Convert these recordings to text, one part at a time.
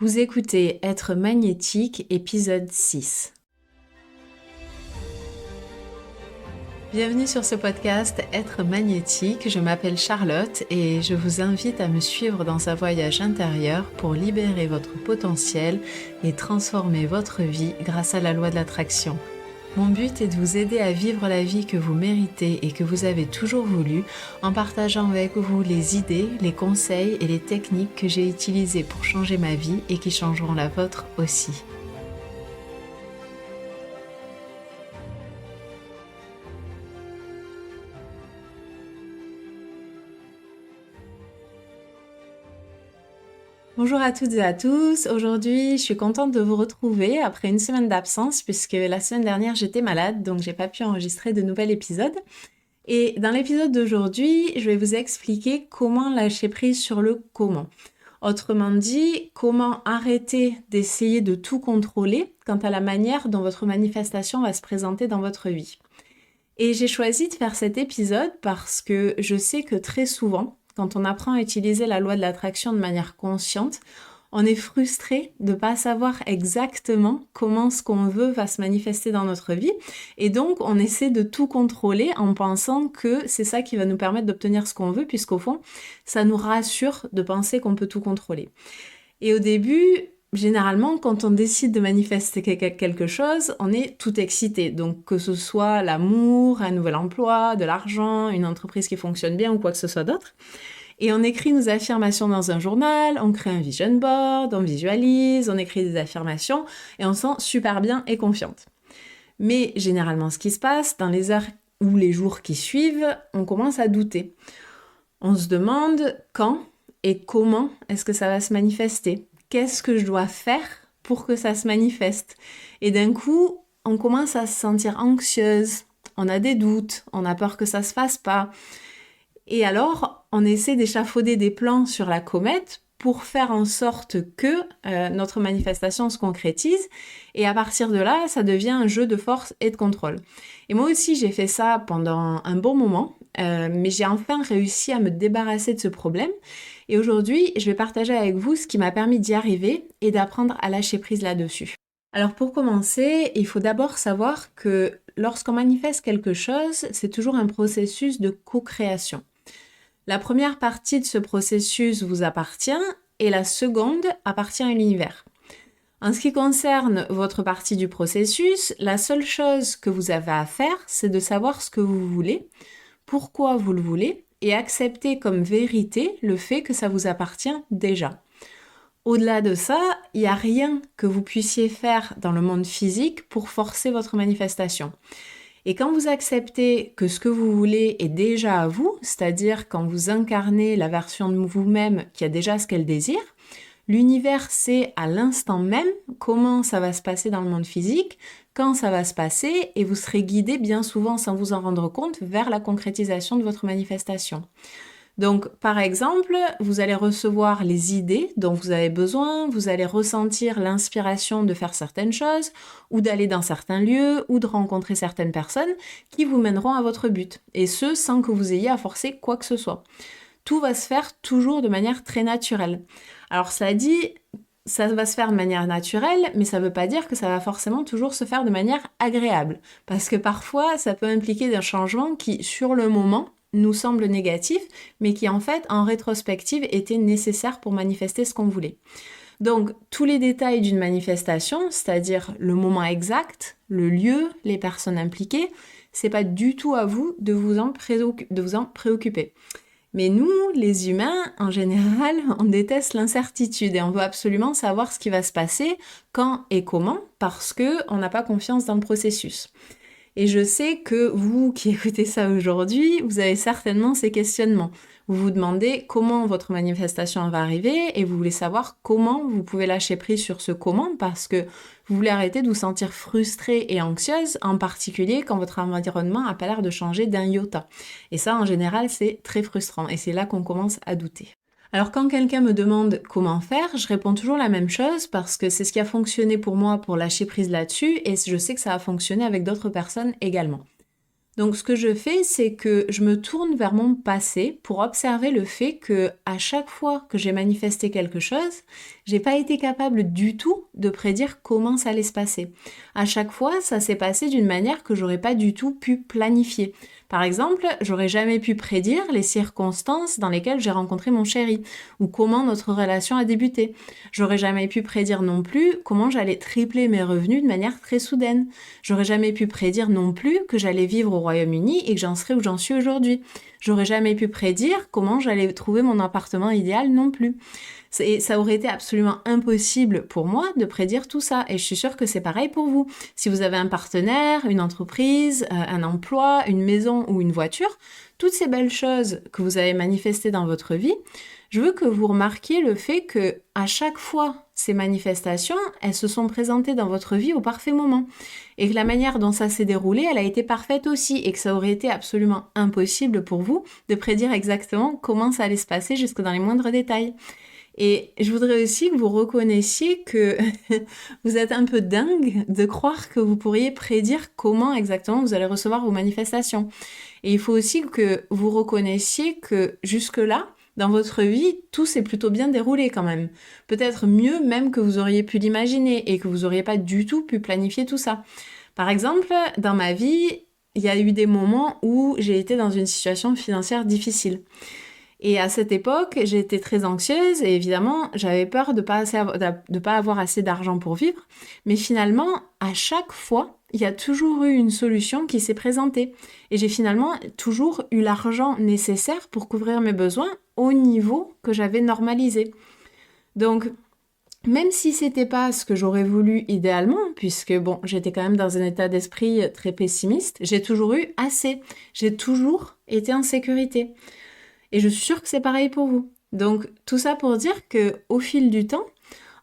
Vous écoutez Être magnétique, épisode 6. Bienvenue sur ce podcast Être magnétique, je m'appelle Charlotte et je vous invite à me suivre dans un voyage intérieur pour libérer votre potentiel et transformer votre vie grâce à la loi de l'attraction. Mon but est de vous aider à vivre la vie que vous méritez et que vous avez toujours voulu en partageant avec vous les idées, les conseils et les techniques que j'ai utilisées pour changer ma vie et qui changeront la vôtre aussi. Bonjour à toutes et à tous, aujourd'hui je suis contente de vous retrouver après une semaine d'absence puisque la semaine dernière j'étais malade donc j'ai pas pu enregistrer de nouvel épisode. Et dans l'épisode d'aujourd'hui je vais vous expliquer comment lâcher prise sur le comment. Autrement dit, comment arrêter d'essayer de tout contrôler quant à la manière dont votre manifestation va se présenter dans votre vie. Et j'ai choisi de faire cet épisode parce que je sais que très souvent, quand on apprend à utiliser la loi de l'attraction de manière consciente, on est frustré de ne pas savoir exactement comment ce qu'on veut va se manifester dans notre vie. Et donc, on essaie de tout contrôler en pensant que c'est ça qui va nous permettre d'obtenir ce qu'on veut, puisqu'au fond, ça nous rassure de penser qu'on peut tout contrôler. Et au début, généralement, quand on décide de manifester quelque chose, on est tout excité. Donc, que ce soit l'amour, un nouvel emploi, de l'argent, une entreprise qui fonctionne bien ou quoi que ce soit d'autre. Et on écrit nos affirmations dans un journal, on crée un vision board, on visualise, on écrit des affirmations et on se sent super bien et confiante. Mais généralement, ce qui se passe, dans les heures ou les jours qui suivent, on commence à douter. On se demande quand et comment est-ce que ça va se manifester ? Qu'est-ce que je dois faire pour que ça se manifeste ? Et d'un coup, on commence à se sentir anxieuse, on a des doutes, on a peur que ça se fasse pas. Et alors, on essaie d'échafauder des plans sur la comète pour faire en sorte que notre manifestation se concrétise. Et à partir de là, ça devient un jeu de force et de contrôle. Et moi aussi, j'ai fait ça pendant un bon moment, mais j'ai enfin réussi à me débarrasser de ce problème. Et aujourd'hui, je vais partager avec vous ce qui m'a permis d'y arriver et d'apprendre à lâcher prise là-dessus. Alors pour commencer, il faut d'abord savoir que lorsqu'on manifeste quelque chose, c'est toujours un processus de co-création. La première partie de ce processus vous appartient et la seconde appartient à l'univers. En ce qui concerne votre partie du processus, la seule chose que vous avez à faire, c'est de savoir ce que vous voulez, pourquoi vous le voulez et accepter comme vérité le fait que ça vous appartient déjà. Au-delà de ça, il n'y a rien que vous puissiez faire dans le monde physique pour forcer votre manifestation. Et quand vous acceptez que ce que vous voulez est déjà à vous, c'est-à-dire quand vous incarnez la version de vous-même qui a déjà ce qu'elle désire, l'univers sait à l'instant même comment ça va se passer dans le monde physique, quand ça va se passer, et vous serez guidé bien souvent sans vous en rendre compte vers la concrétisation de votre manifestation. Donc, par exemple, vous allez recevoir les idées dont vous avez besoin, vous allez ressentir l'inspiration de faire certaines choses, ou d'aller dans certains lieux, ou de rencontrer certaines personnes qui vous mèneront à votre but, et ce, sans que vous ayez à forcer quoi que ce soit. Tout va se faire toujours de manière très naturelle. Alors, cela dit, ça va se faire de manière naturelle, mais ça ne veut pas dire que ça va forcément toujours se faire de manière agréable, parce que parfois, ça peut impliquer des changements qui, sur le moment, nous semble négatif, mais qui en fait, en rétrospective, était nécessaire pour manifester ce qu'on voulait. Donc, tous les détails d'une manifestation, c'est-à-dire le moment exact, le lieu, les personnes impliquées, c'est pas du tout à vous de vous en préoccuper. Mais nous, les humains, en général, on déteste l'incertitude et on veut absolument savoir ce qui va se passer, quand et comment, parce qu'on n'a pas confiance dans le processus. Et je sais que vous qui écoutez ça aujourd'hui, vous avez certainement ces questionnements. Vous vous demandez comment votre manifestation va arriver et vous voulez savoir comment vous pouvez lâcher prise sur ce comment parce que vous voulez arrêter de vous sentir frustré et anxieuse, en particulier quand votre environnement n'a pas l'air de changer d'un iota. Et ça, en général, c'est très frustrant et c'est là qu'on commence à douter. Alors quand quelqu'un me demande comment faire, je réponds toujours la même chose parce que c'est ce qui a fonctionné pour moi pour lâcher prise là-dessus et je sais que ça a fonctionné avec d'autres personnes également. Donc ce que je fais, c'est que je me tourne vers mon passé pour observer le fait que à chaque fois que j'ai manifesté quelque chose, j'ai pas été capable du tout de prédire comment ça allait se passer. À chaque fois, ça s'est passé d'une manière que j'aurais pas du tout pu planifier. Par exemple, j'aurais jamais pu prédire les circonstances dans lesquelles j'ai rencontré mon chéri ou comment notre relation a débuté. J'aurais jamais pu prédire non plus comment j'allais tripler mes revenus de manière très soudaine. J'aurais jamais pu prédire non plus que j'allais vivre au Royaume-Uni et que j'en serais où j'en suis aujourd'hui. J'aurais jamais pu prédire comment j'allais trouver mon appartement idéal non plus. Ça aurait été absolument impossible pour moi de prédire tout ça. Et je suis sûre que c'est pareil pour vous. Si vous avez un partenaire, une entreprise, un emploi, une maison ou une voiture, toutes ces belles choses que vous avez manifestées dans votre vie, je veux que vous remarquiez le fait que à chaque fois, ces manifestations, elles se sont présentées dans votre vie au parfait moment. Et que la manière dont ça s'est déroulé, elle a été parfaite aussi. Et que ça aurait été absolument impossible pour vous de prédire exactement comment ça allait se passer jusque dans les moindres détails. Et je voudrais aussi que vous reconnaissiez que vous êtes un peu dingue de croire que vous pourriez prédire comment exactement vous allez recevoir vos manifestations. Et il faut aussi que vous reconnaissiez que jusque-là, dans votre vie, tout s'est plutôt bien déroulé quand même. Peut-être mieux même que vous auriez pu l'imaginer et que vous n'auriez pas du tout pu planifier tout ça. Par exemple, dans ma vie, il y a eu des moments où j'ai été dans une situation financière difficile. Et à cette époque, j'étais très anxieuse et évidemment, j'avais peur de pas avoir assez d'argent pour vivre. Mais finalement, à chaque fois, il y a toujours eu une solution qui s'est présentée. Et j'ai finalement toujours eu l'argent nécessaire pour couvrir mes besoins au niveau que j'avais normalisé. Donc, même si c'était pas ce que j'aurais voulu idéalement, puisque bon, j'étais quand même dans un état d'esprit très pessimiste, j'ai toujours eu assez. J'ai toujours été en sécurité. Et je suis sûre que c'est pareil pour vous. Donc tout ça pour dire que au fil du temps,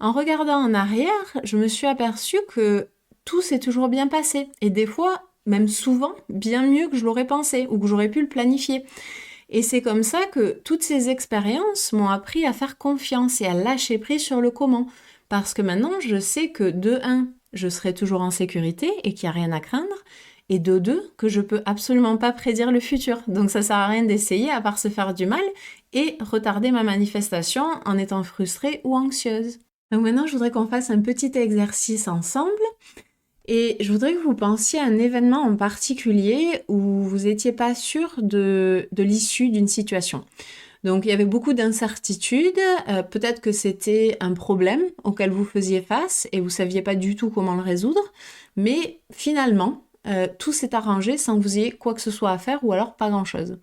en regardant en arrière, je me suis aperçue que tout s'est toujours bien passé. Et des fois, même souvent, bien mieux que je l'aurais pensé ou que j'aurais pu le planifier. Et c'est comme ça que toutes ces expériences m'ont appris à faire confiance et à lâcher prise sur le comment. Parce que maintenant, je sais que de un, je serai toujours en sécurité et qu'il n'y a rien à craindre. Et de deux, que je peux absolument pas prédire le futur. Donc ça sert à rien d'essayer à part se faire du mal et retarder ma manifestation en étant frustrée ou anxieuse. Donc maintenant, je voudrais qu'on fasse un petit exercice ensemble. Et je voudrais que vous pensiez à un événement en particulier où vous n'étiez pas sûr de l'issue d'une situation. Donc il y avait beaucoup d'incertitudes, peut-être que c'était un problème auquel vous faisiez face et vous saviez pas du tout comment le résoudre, mais finalement, tout s'est arrangé sans que vous ayez quoi que ce soit à faire ou alors pas grand-chose.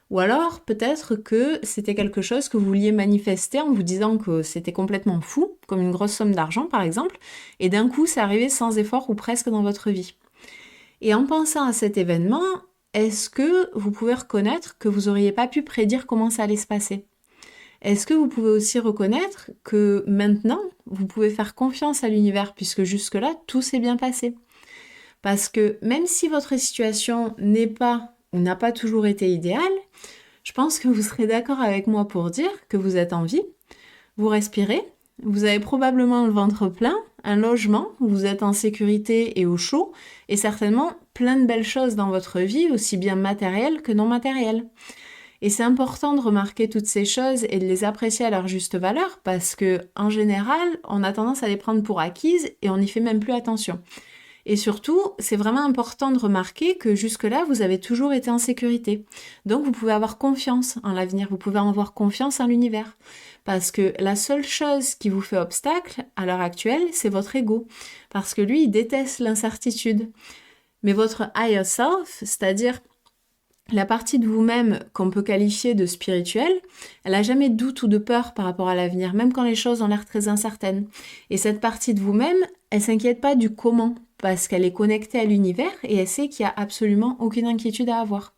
Ou alors peut-être que c'était quelque chose que vous vouliez manifester en vous disant que c'était complètement fou, comme une grosse somme d'argent par exemple, et d'un coup c'est arrivé sans effort ou presque dans votre vie. Et en pensant à cet événement, est-ce que vous pouvez reconnaître que vous n'auriez pas pu prédire comment ça allait se passer ? Est-ce que vous pouvez aussi reconnaître que maintenant, vous pouvez faire confiance à l'univers puisque jusque-là, tout s'est bien passé ? Parce que même si votre situation n'est pas ou n'a pas toujours été idéale, je pense que vous serez d'accord avec moi pour dire que vous êtes en vie, vous respirez, vous avez probablement le ventre plein, un logement, vous êtes en sécurité et au chaud, et certainement plein de belles choses dans votre vie, aussi bien matérielles que non matérielles. Et c'est important de remarquer toutes ces choses et de les apprécier à leur juste valeur parce que, en général, on a tendance à les prendre pour acquises et on n'y fait même plus attention. Et surtout, c'est vraiment important de remarquer que jusque-là, vous avez toujours été en sécurité. Donc, vous pouvez avoir confiance en l'avenir, vous pouvez avoir confiance en l'univers. Parce que la seule chose qui vous fait obstacle à l'heure actuelle, c'est votre ego. Parce que lui, il déteste l'incertitude. Mais votre higher self, c'est-à-dire la partie de vous-même qu'on peut qualifier de spirituelle, elle n'a jamais de doute ou de peur par rapport à l'avenir, même quand les choses ont l'air très incertaines. Et cette partie de vous-même, elle s'inquiète pas du comment, parce qu'elle est connectée à l'univers et elle sait qu'il n'y a absolument aucune inquiétude à avoir.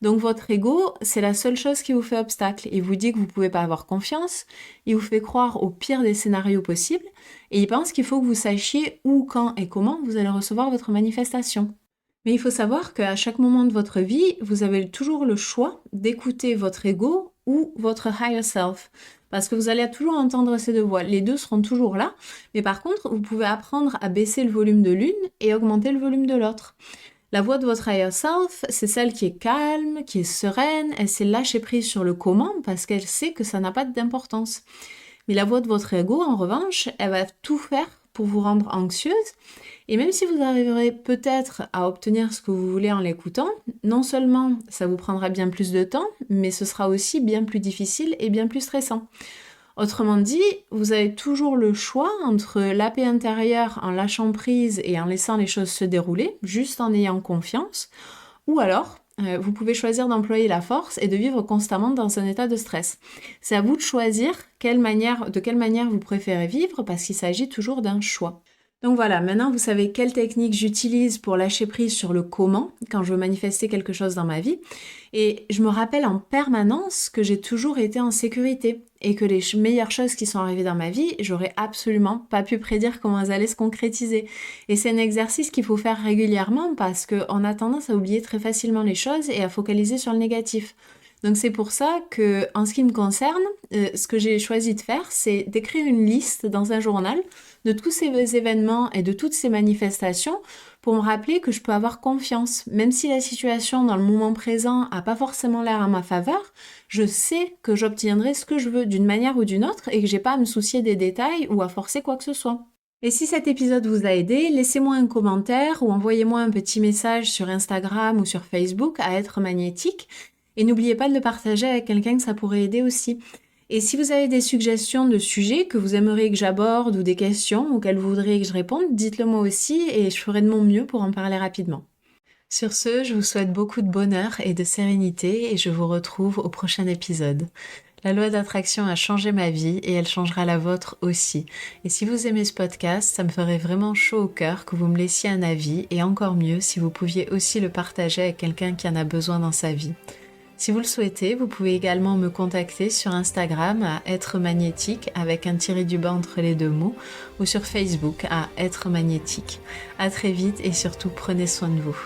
Donc votre ego, c'est la seule chose qui vous fait obstacle. Il vous dit que vous ne pouvez pas avoir confiance, il vous fait croire au pire des scénarios possibles, et il pense qu'il faut que vous sachiez où, quand et comment vous allez recevoir votre manifestation. Mais il faut savoir qu'à chaque moment de votre vie, vous avez toujours le choix d'écouter votre ego ou votre higher self. Parce que vous allez toujours entendre ces deux voix. Les deux seront toujours là. Mais par contre, vous pouvez apprendre à baisser le volume de l'une et augmenter le volume de l'autre. La voix de votre higher self, c'est celle qui est calme, qui est sereine. Elle sait lâcher prise sur le comment parce qu'elle sait que ça n'a pas d'importance. Mais la voix de votre ego, en revanche, elle va tout faire pour vous rendre anxieuse. Et même si vous arriverez peut-être à obtenir ce que vous voulez en l'écoutant, non seulement ça vous prendra bien plus de temps, mais ce sera aussi bien plus difficile et bien plus stressant. Autrement dit, vous avez toujours le choix entre la paix intérieure en lâchant prise et en laissant les choses se dérouler, juste en ayant confiance, ou alors vous pouvez choisir d'employer la force et de vivre constamment dans un état de stress. C'est à vous de choisir de quelle manière vous préférez vivre parce qu'il s'agit toujours d'un choix. Donc voilà, maintenant vous savez quelle technique j'utilise pour lâcher prise sur le comment quand je veux manifester quelque chose dans ma vie. Et je me rappelle en permanence que j'ai toujours été en sécurité et que les meilleures choses qui sont arrivées dans ma vie, j'aurais absolument pas pu prédire comment elles allaient se concrétiser. Et c'est un exercice qu'il faut faire régulièrement parce qu'on a tendance à oublier très facilement les choses et à focaliser sur le négatif. Donc c'est pour ça que, en ce qui me concerne, ce que j'ai choisi de faire, c'est d'écrire une liste dans un journal de tous ces événements et de toutes ces manifestations pour me rappeler que je peux avoir confiance. Même si la situation dans le moment présent n'a pas forcément l'air à ma faveur, je sais que j'obtiendrai ce que je veux d'une manière ou d'une autre et que j'ai pas à me soucier des détails ou à forcer quoi que ce soit. Et si cet épisode vous a aidé, laissez-moi un commentaire ou envoyez-moi un petit message sur Instagram ou sur Facebook à Être Magnétique. Et n'oubliez pas de le partager avec quelqu'un que ça pourrait aider aussi. Et si vous avez des suggestions de sujets que vous aimeriez que j'aborde ou des questions auxquelles vous voudriez que je réponde, dites-le moi aussi et je ferai de mon mieux pour en parler rapidement. Sur ce, je vous souhaite beaucoup de bonheur et de sérénité et je vous retrouve au prochain épisode. La loi d'attraction a changé ma vie et elle changera la vôtre aussi. Et si vous aimez ce podcast, ça me ferait vraiment chaud au cœur que vous me laissiez un avis et encore mieux si vous pouviez aussi le partager avec quelqu'un qui en a besoin dans sa vie. Si vous le souhaitez, vous pouvez également me contacter sur Instagram à Être Magnétique avec un tiré du bas entre les deux mots ou sur Facebook à Être Magnétique. À très vite et surtout prenez soin de vous.